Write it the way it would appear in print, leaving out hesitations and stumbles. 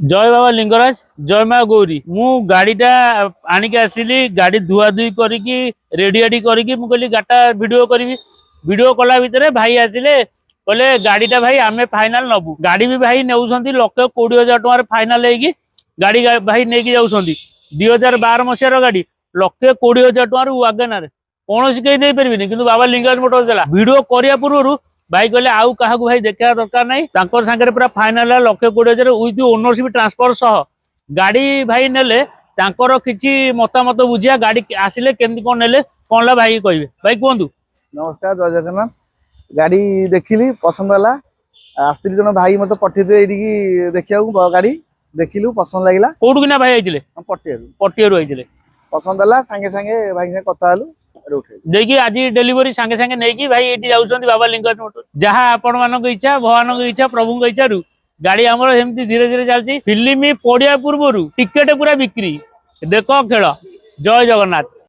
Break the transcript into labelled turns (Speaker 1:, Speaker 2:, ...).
Speaker 1: जय बाबा लिंगराज जय माँ गौरी मु गाड़ीटा आणिक आसिली गाड़ी धुआ धुई करिकी रेडी आडी करिकी मु कहली गाटा वीडियो करी वीडियो कला भितर भाई आसिले कहले गाड़ीटा भाई आमे फाइनाल नबु गाड़ी भी भाई नेउछंती 1,20,000 टका फाइनाल हेगी गाड़ी भाई नेकी जाउछंती 2012 मसियार गाड़ी 1,20,000 टका वागेनार कौन कहीं दे पारे कि बाबा लिंगराज मोटर्स देला वीडियो करिया पूर्व भाई कहले आउ क्या भाई देखा दरकार नहीं सांगे पूरा फाइनाल 1,20,000 विथ ओनरशिप ट्रांसफर सह गाड़ी भाई नेले किसी मतामत बुझिया गाड़ी आसिले केमती कौन नेले कौन ला भाई कहे भाई कहतु।
Speaker 2: नमस्कार जय जगन्नाथ गाड़ी देखिली पसंद है आसती जन भाई मत पठे ये देखा गाड़ी देखिलु पसंद लगे
Speaker 1: कौटू किना भाई आइले पटियारू आइले
Speaker 2: पसंद है सांगे सांगे भाई कथा
Speaker 1: देखिए आज डेलीवरी सांगे सांगे नहीं भाई ये जाऊँ बाबा लिंगराज मोटर्स जहाँ आपण मान इच्छा भगवान इच्छा प्रभु इच्छा गाड़ी आमर धीरे धीरे चलती फिल्म पड़िया पूर्व टिकेट पूरा बिक्री देख खेल जय जगन्नाथ।